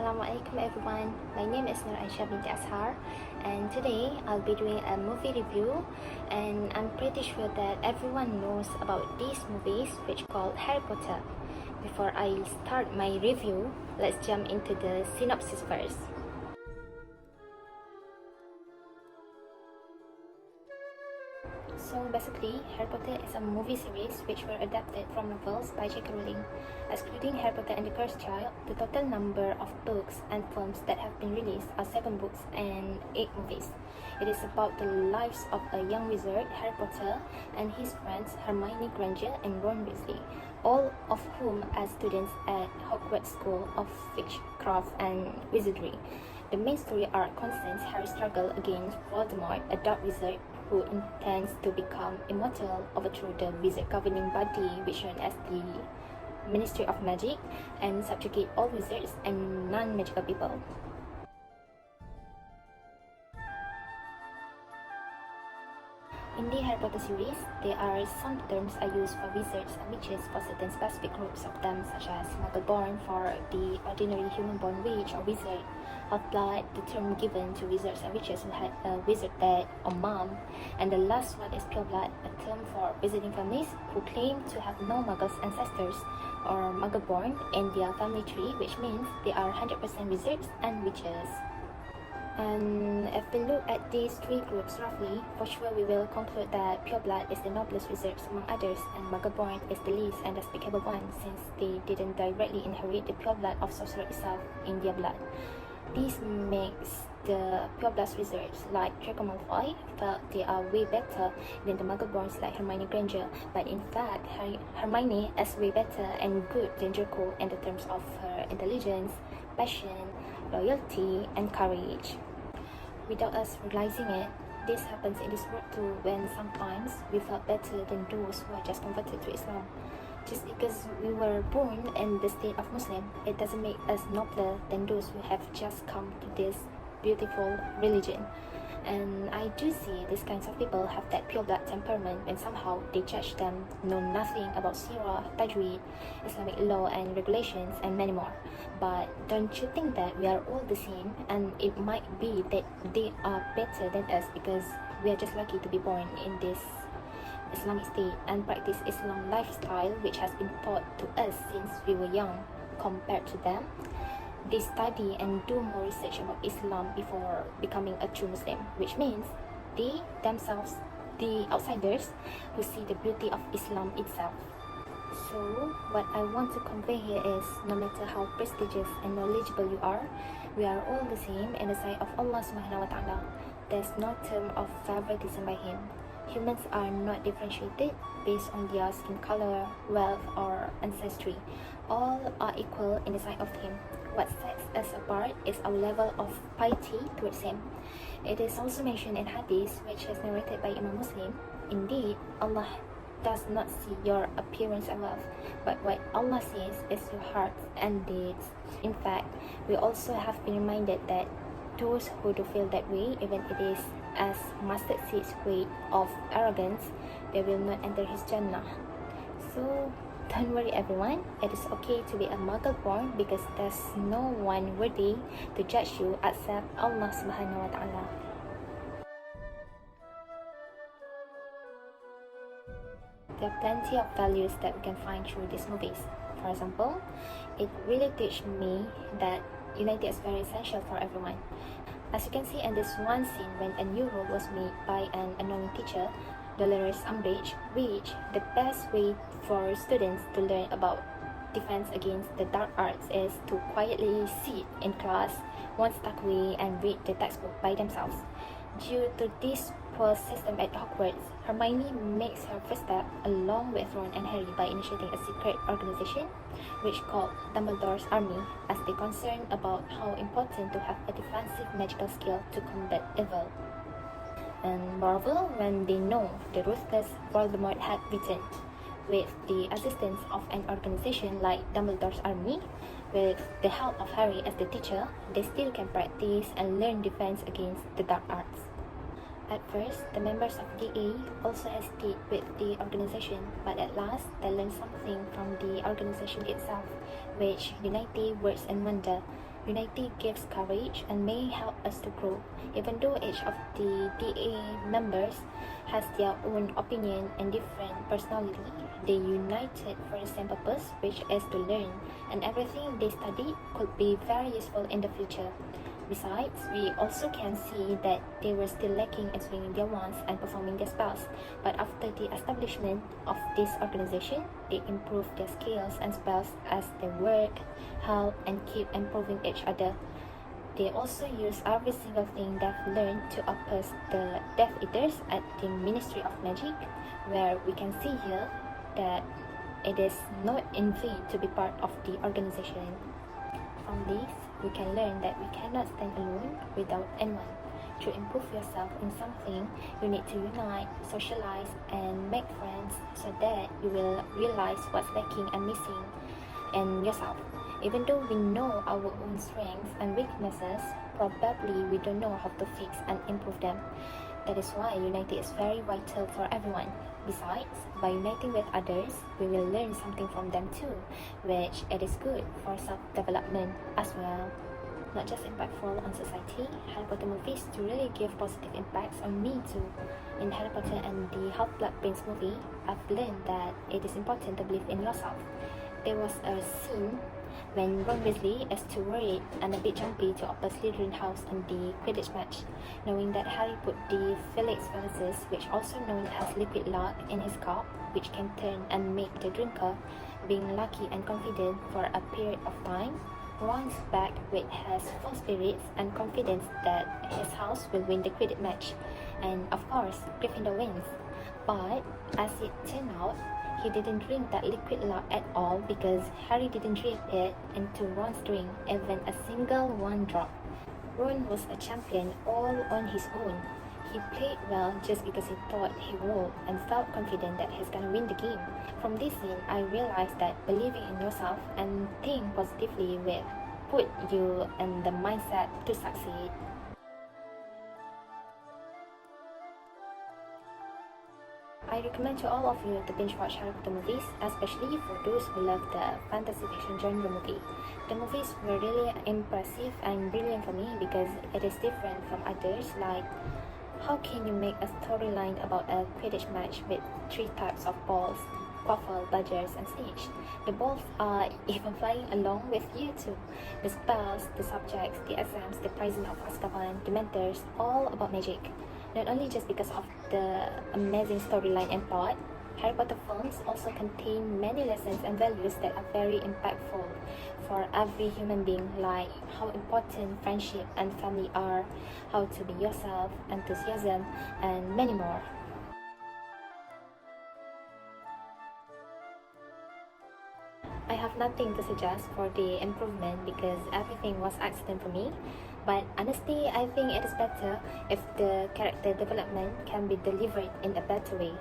Assalamualaikum everyone. My name is Nur Aisyah binti Ashar, and today I'll be doing a movie review, and I'm pretty sure that everyone knows about these movies which called Harry Potter. Before I start my review, let's jump into the synopsis first. So basically, Harry Potter is a movie series which were adapted from novels by J.K. Rowling. Excluding Harry Potter and the Cursed Child, the total number of books and films that have been released are 7 books and 8 movies. It is about the lives of a young wizard, Harry Potter, and his friends Hermione Granger and Ron Weasley, all of whom are students at Hogwarts School of Witchcraft and Wizardry. The main story arc concerns Harry's struggle against Voldemort, a dark wizard who intends to become immortal, overthrow the wizard governing body which known as the Ministry of Magic, and subjugate all wizards and non-magical people. In the Harry Potter series, there are some terms are used for wizards and witches for certain specific groups of them, such as Muggle-born for the ordinary human-born witch or wizard, Half-blood, the term given to wizards and witches who had a wizard dad or mom, and the last one is Pure-blood, a term for visiting families who claim to have no Muggles ancestors or Muggle-born in their family tree, which means they are 100% wizards and witches. And if we look at these 3 groups roughly, for sure we will conclude that Pure-blood is the noblest wizards among others, and Muggle-born is the least and despicable one, since they didn't directly inherit the pure blood of sorcerer itself in their blood. This makes the pure-blood wizards like Draco Malfoy felt they are way better than the Muggle-borns like Hermione Granger, but in fact Hermione is way better and good than Draco in the terms of her intelligence, passion, loyalty, and courage. Without us realizing it, this happens in this world too, when sometimes we felt better than those who are just converted to Islam. Just because we were born in the state of Muslim, it doesn't make us nobler than those who have just come to this beautiful religion. And I do see these kinds of people have that pure blood temperament when somehow they judge them, know nothing about Sirah, Tajweed, Islamic law and regulations, and many more. But don't you think that we are all the same, and it might be that they are better than us because we are just lucky to be born in this Islamic state and practice Islam lifestyle which has been taught to us since we were young. Compared to them, they study and do more research about Islam before becoming a true Muslim, which means they themselves, the outsiders, who see the beauty of Islam itself. So what I want to convey here is, no matter how prestigious and knowledgeable you are, we are all the same in the sight of Allah Subhanahu wa Ta'ala. There's no term of favoritism by Him. Humans are not differentiated based on their skin color, wealth, or ancestry. All are equal in the sight of Him. What sets us apart is our level of piety towards Him. It is also mentioned in Hadith, which is narrated by Imam Muslim. Indeed, Allah does not see your appearance and wealth, but what Allah sees is your heart and deeds. In fact, we also have been reminded that those who do feel that way, even it is as mustard seeds weight of arrogance, they will not enter His Jannah. So don't worry everyone, it is okay to be a Muggle-born because there's no one worthy to judge you except Allah Subhanahu wa Ta'ala. There are plenty of values that we can find through these movies. For example, it really teaches me that unity is very essential for everyone. As you can see in this one scene when a new rule was made by an annoying teacher, Dolores Umbridge, which the best way for students to learn about defense against the dark arts is to quietly sit in class, one stuck away, and read the textbook by themselves. Due to this poor system at Hogwarts, Hermione makes her first step along with Ron and Harry by initiating a secret organization which called Dumbledore's Army, as they concerned about how important to have a defensive magical skill to combat evil. And moreover, when they know the ruthless Voldemort had returned, with the assistance of an organization like Dumbledore's Army, with the help of Harry as the teacher, they still can practice and learn defense against the dark arts. At first, the members of DA also hesitate with the organization, but at last, they learn something from the organization itself, which unity, works, and wonder. Unity gives courage and may help us to grow. Even though each of the DA members has their own opinion and different personality, they united for the same purpose, which is to learn, and everything they studied could be very useful in the future. Besides, we also can see that they were still lacking in swinging their wands and performing their spells, but after the establishment of this organization, they improved their skills and spells as they work, help, and keep improving each other. They also use every single thing they've learned to oppose the Death Eaters at the Ministry of Magic, where we can see here that it is not in vain to be part of the organization. From this, we can learn that we cannot stand alone without anyone. To improve yourself in something, you need to unite, socialize, and make friends so that you will realize what's lacking and missing in yourself. Even though we know our own strengths and weaknesses, probably we don't know how to fix and improve them. That is why unity is very vital for everyone. Besides, by uniting with others, we will learn something from them too, which it is good for self-development as well. Not just impactful on society, Harry Potter movies do really give positive impacts on me too. In Harry Potter and the Half-Blood Prince movie, I've learned that it is important to believe in yourself. There was a scene when Ron Weasley is too worried and a bit jumpy to oppose Slytherin house in the Quidditch match, knowing that Harry put the Felix Felicis, which also known as liquid luck, in his cup, which can turn and make the drinker being lucky and confident for a period of time. Ron's back with his full spirits and confidence that his house will win the Quidditch match, and of course, Gryffindor wins. But as it turned out, he didn't drink that liquid luck at all because Harry didn't drip it into Ron's drink, even a single one drop. Ron was a champion all on his own. He played well just because he thought he would and felt confident that he's gonna win the game. From this scene, I realized that believing in yourself and think positively will put you in the mindset to succeed. I recommend to all of you to binge watch Harry Potter movies, especially for those who love the fantasy fiction genre movie. The movies were really impressive and brilliant for me because it is different from others. Like, how can you make a storyline about a Quidditch match with 3 types of balls, quaffle, badgers, and snitch? The balls are even flying along with you too. The spells, the subjects, the exams, the prison of Azkaban, the mentors, all about magic. Not only just because of the amazing storyline and plot, Harry Potter films also contain many lessons and values that are very impactful for every human being, like how important friendship and family are, how to be yourself, enthusiasm, and many more. I have nothing to suggest for the improvement because everything was accident for me. But honestly, I think it is better if the character development can be delivered in a better way.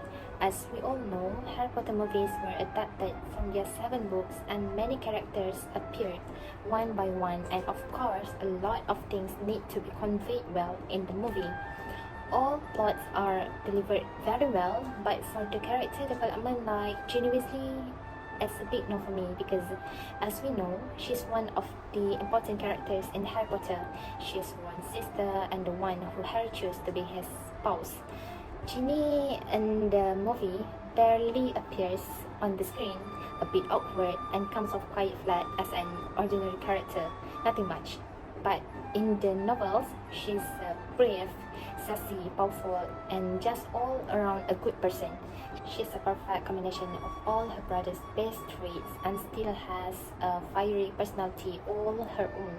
As we all know, Harry Potter movies were adapted from their 7 books and many characters appeared one by one, and of course, a lot of things need to be conveyed well in the movie. All plots are delivered very well, but for the character development like Ginny Weasley, it's a big no for me because, as we know, she's one of the important characters in Harry Potter. She's Ron's sister and the one who Harry chose to be his spouse. Ginny in the movie barely appears on the screen, a bit awkward and comes off quite flat as an ordinary character, nothing much. But in the novels, she's brave, sassy, powerful, and just all around a good person. She's a perfect combination of all her brother's best traits and still has a fiery personality all her own.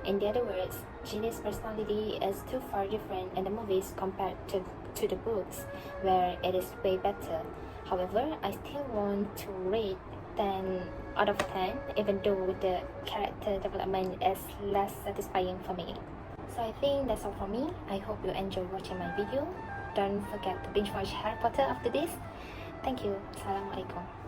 In the other words, Ginny's personality is too far different in the movies compared to the books, where it is way better. However, I still want to rate 10 out of 10, even though the character development is less satisfying for me. So I think that's all for me. I hope you enjoyed watching my video. Don't forget to binge watch Harry Potter after this. Thank you. Assalamualaikum.